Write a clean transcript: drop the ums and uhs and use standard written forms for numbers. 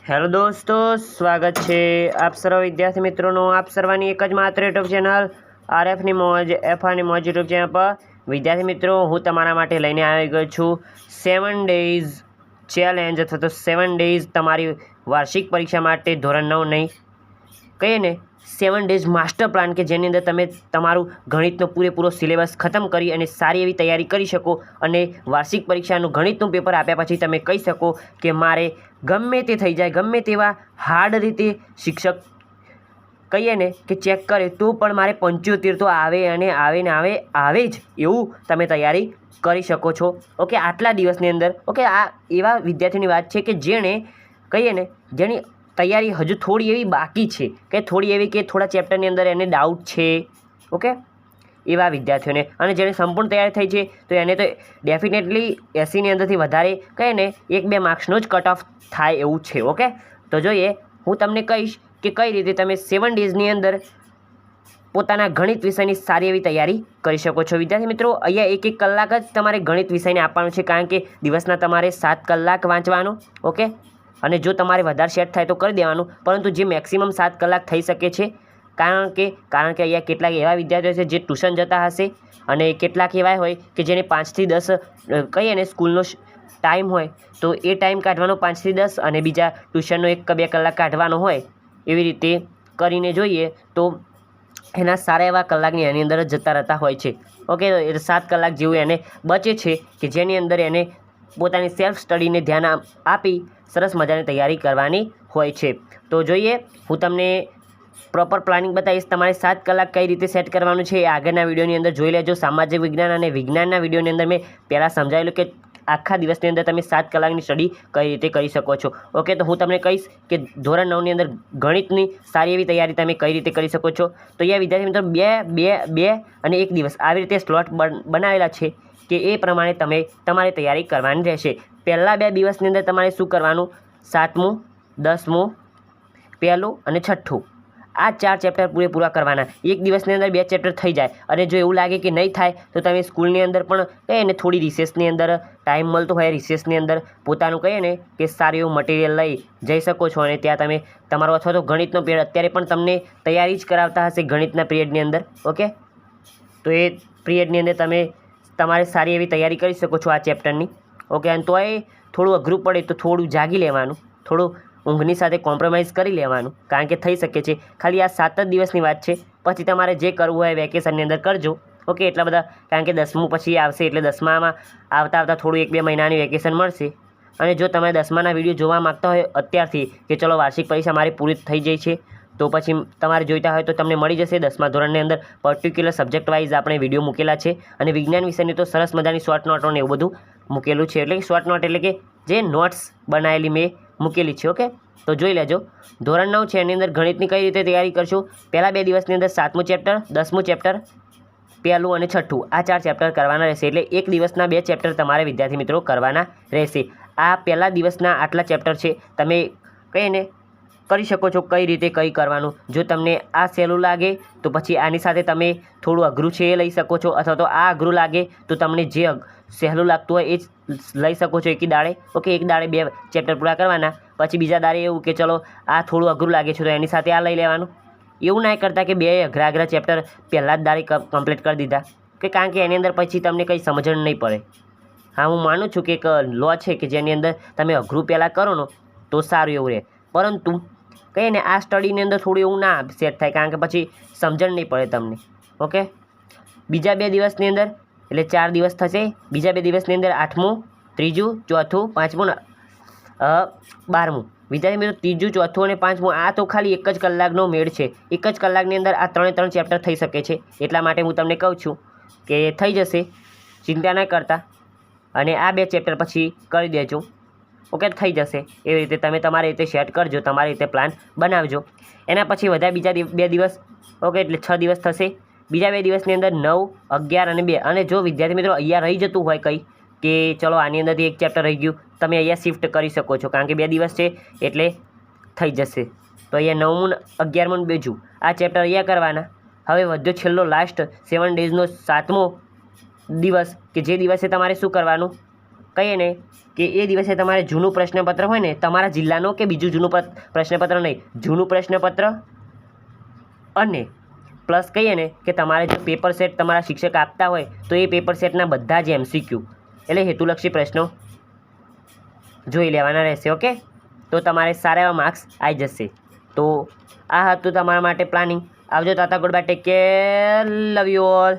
Hello દોસ્તો, સ્વાગત છે આપ સર્વ વિદ્યાર્થી મિત્રોનો આપ સર્વની એક જ માત્ર યુટ્યુબ ચેનલ આરએફની મોજ એફઆરની મોજ યુટ્યુબ ચેનલ પર. વિદ્યાર્થી મિત્રો, હું તમારા માટે લઈને આવી ગયો છું 7 ડેઝ ચેલેન્જ અથવા તો 7 ડેઝ તમારી વાર્ષિક પરીક્ષા માટે ધોરણ 9 નહીં કહીએ ને 7 ડેઝ માસ્ટર પ્લાન, કે જેની અંદર તમે તમારું ગણિતનો પૂરેપૂરો સિલેબસ ખતમ કરી અને સારી એવી તૈયારી કરી શકો અને વાર્ષિક પરીક્ષાનું ગણિતનું પેપર આપ્યા પછી તમે કહી શકો કે મારે ગમે તે થઈ જાય, ગમે તેવા હાર્ડ રીતે શિક્ષક કહીએ ને કે ચેક કરે તો પણ મારે 75 તો આવે અને આવે જ એવું તમે તૈયારી કરી શકો છો. ઓકે, આટલા દિવસની અંદર. ઓકે, આ એવા વિદ્યાર્થીઓની વાત છે કે જેણે કહીએ ને જેની તૈયારી હજુ થોડી એવી બાકી છે, કે થોડી એવી કે થોડા ચેપ્ટરની અંદર એને ડાઉટ છે. ઓકે, એવા વિદ્યાર્થીઓને, અને જેને સંપૂર્ણ તૈયારી થઈ છે તો એને તો ડેફિનેટલી 80ની અંદરથી વધારે કહીએ ને 1-2 માર્ક્સનો જ કટ ઓફ થાય એવું છે. ઓકે, તો જોઈએ, હું તમને કહીશ કે કઈ રીતે તમે 7 ડેઝની અંદર પોતાના ગણિત વિષયની સારી એવી તૈયારી કરી શકો છો. વિદ્યાર્થી મિત્રો, અહીંયા 1-1 કલાક જ તમારે ગણિત વિષયને આપવાનું છે, કારણ કે દિવસના તમારે 7 કલાક વાંચવાનું. ઓકે, અને જો તમારે વધારે સેટ થાય તો કરી દેવાનું, પરંતુ જે મેક્સિમમ 7 કલાક થઈ શકે છે, કારણ કે અહીંયા કેટલાક એવા વિદ્યાર્થીઓ છે જે ટ્યુશન જતા હશે અને કેટલાક એવા હોય કે જેને 5 થી 10 કહીએ ને સ્કૂલનો ટાઈમ હોય, તો એ ટાઈમ કાઢવાનો 5 થી 10 અને બીજા ટ્યુશનનો 1-2 કલાક કાઢવાનો હોય. એવી રીતે કરીને જોઈએ તો એના સારા એવા કલાકની એની અંદર જ જતા રહેતા હોય છે. ઓકે, 7 કલાક જેવું એને બચે છે કે જેની અંદર એને પોતાની સેલ્ફ સ્ટડીને ધ્યાન આપી સરસ મજાની તૈયારી કરવાની હોય છે. તો જોઈએ, હું તમને પ્રોપર પ્લાનિંગ બતાવીશ. તમારે 7 કલાક કઈ રીતે સેટ કરવાનું છે એ આગળના વિડીયોની અંદર જોઈ લેજો. સામાજિક વિજ્ઞાન અને વિજ્ઞાનના વિડીયોની અંદર મેં પહેલાં સમજાવેલું કે આખા દિવસની અંદર તમે 7 કલાકની સ્ટડી કઈ રીતે કરી શકો છો. ઓકે, તો હું તમને કહીશ કે ધોરણ 9ની અંદર ગણિતની સારી એવી તૈયારી તમે કઈ રીતે કરી શકો છો. તો અહીંયા વિદ્યાર્થી મિત્રો 2 અને 1 દિવસ આવી રીતે સ્લોટ બનાવેલા છે કે એ પ્રમાણે તમે તમારી તૈયારી કરવાની રહેશે. પહેલાં 2 દિવસની અંદર તમારે શું કરવાનું? 7મું, 10મું, 1લું અને 6ઠું, આ 4 ચેપ્ટર પૂરેપૂરા કરવાના. 1 દિવસની અંદર 2 ચેપ્ટર થઈ જાય, અને જો એવું લાગે કે નહીં થાય તો તમે સ્કૂલની અંદર પણ કહીએ ને થોડી રિસેસની અંદર ટાઈમ મળતો હોય, રિસેસની અંદર પોતાનું કહીએ ને કે સારું એવું મટીરિયલ લઈ જઈ શકો છો અને ત્યાં તમે તમારો અથવા તો ગણિતનો પિરિયડ અત્યારે પણ તમને તૈયારી જ કરાવતા હશે ગણિતના પિરિયડની અંદર. ઓકે, તો એ પિરિયડની અંદર તમે તમારે સારી એવી તૈયારી કરી શકો છો આ ચેપ્ટરની. ઓકે, અને તો એ થોડું અઘરું પડે તો થોડું જાગી લેવાનું, થોડું ઊંઘની સાથે કોમ્પ્રોમાઇઝ કરી લેવાનું, કારણ કે થઈ શકે છે. ખાલી આ 7 જ દિવસની વાત છે, પછી તમારે જે કરવું હોય વેકેશનની અંદર કરજો. ઓકે, એટલા બધા, કારણ કે 10મું પછી આવશે એટલે 10મામાં આવતા થોડું 1-2 મહિનાની વેકેશન મળશે. અને જો તમે 10માના વિડીયો જોવા માગતા હોય અત્યારથી કે ચલો વાર્ષિક પરીક્ષા મારી પૂરી થઈ જાય છે, તો પછી તમારે જોઈતા હોય તો તમને મળી જશે. 10મા ધોરણની અંદર પર્ટિક્યુલર સબ્જેક્ટ વાઇઝ આપણે વિડીયો મૂકેલા છે, અને વિજ્ઞાન વિષયની તો સરસ મજાની શોર્ટ નોટો ને એવું બધું મૂકેલું છે. એટલે કે શોર્ટ નોટ એટલે કે જે નોટ્સ બનાવેલી મેં મૂકેલી છે. ઓકે, તો જોઈ લેજો. ધોરણ 9 છે એની અંદર ગણિતની કઈ રીતે તૈયારી કરશું? પહેલાં 2 દિવસની અંદર 7મું ચેપ્ટર, 10મું ચેપ્ટર, 1લું અને 6ઠું, આ 4 ચેપ્ટર કરવાના રહેશે. એટલે 1 દિવસના 2 ચેપ્ટર તમારે વિદ્યાર્થી મિત્રો કરવાના રહેશે. આ પહેલા દિવસના આટલા ચેપ્ટર છે, તમે કહીએ ને કરી શકો છો કઈ રીતે કઈ કરવાનું. જો તમને આ સહેલું લાગે તો પછી આની સાથે તમે થોડું અઘરું છે એ લઈ શકો છો, અથવા તો આ અઘરું લાગે તો તમને જે સહેલું લાગતું હોય એ જ લઈ શકો છો એક દાડે. ઓકે, એક દાડે 2 ચેપ્ટર પૂરા કરવાના, પછી બીજા દાડે એવું કે ચલો આ થોડું અઘરું લાગે છે તો એની સાથે આ લઈ લેવાનું. એવું ના કરતા કે 2 અઘરા ચેપ્ટર પહેલાં જ દાડે કમ્પ્લીટ કરી દીધા, કે કારણ કે એની અંદર પછી તમને કંઈ સમજણ નહીં પડે. હા, હું માનું છું કે એક લો છે કે જેની અંદર તમે અઘરું પહેલાં કરો ને તો સારું એવું રહે, પરંતુ કહીએ ને આ સ્ટડીની અંદર થોડું એવું ના સેટ થાય, કારણ કે પછી સમજણ નહીં પડે તમને. ઓકે, બીજા 2 દિવસની અંદર એટલે 4 દિવસ થશે. બીજા 2 દિવસની અંદર 8મું, 3જું, 4થું, 5મું, 12મું. વિદ્યાર્થી મિત્રો, 3જું, 4થું અને 5મું આ તો ખાલી 1 જ કલાકનો મેળ છે. 1 જ કલાકની અંદર આ 3 ચેપ્ટર થઈ શકે છે. એટલા માટે હું તમને કહું છું કે થઈ જશે, ચિંતા ના કરતા, અને આ 2 ચેપ્ટર પછી કરી દેજો. ઓકે, થઈ જશે. એવી રીતે તમે તમારી રીતે સેટ કરજો, તમારી રીતે પ્લાન બનાવજો. એના પછી વધારે બીજા 2 દિવસ. ઓકે, એટલે 6 દિવસ થશે. બીજા 2 દિવસની અંદર 9, 11 અને 2. અને જો વિદ્યાર્થી મિત્રો અહીંયા રહી જતું હોય કંઈ કે ચલો આની અંદરથી 1 ચેપ્ટર રહી ગયું, તમે અહીંયા શિફ્ટ કરી શકો છો, કારણ કે 2 દિવસ છે એટલે થઈ જશે. તો અહીંયા 9મું, 11મું, 2જું આ ચેપ્ટર અહીંયા કરવાના. હવે વધ્યો છેલ્લો લાસ્ટ 7 ડેઝનો 7મો દિવસ, કે જે દિવસે તમારે શું કરવાનું? કહીએ ને કે એ દિવસે તમારે જૂનું પ્રશ્નપત્ર હોય ને તમારા જિલ્લાનો કે બીજું જૂનું પ્રશ્નપત્ર નહીં, જૂનું પ્રશ્નપત્ર અને પ્લસ કહીએ ને કે તમારે જો પેપર સેટ તમારા શિક્ષક આપતા હોય તો એ પેપર સેટના બધા જ MCQ એટલે હેતુલક્ષી પ્રશ્નો જોઈ લેવાના રહેશે. ઓકે, તો તમારે સારા એવા માર્ક્સ આવી જશે. તો આ હતું તમારા માટે પ્લાનિંગ. આવજો, તાતા good bye, take care, love you all.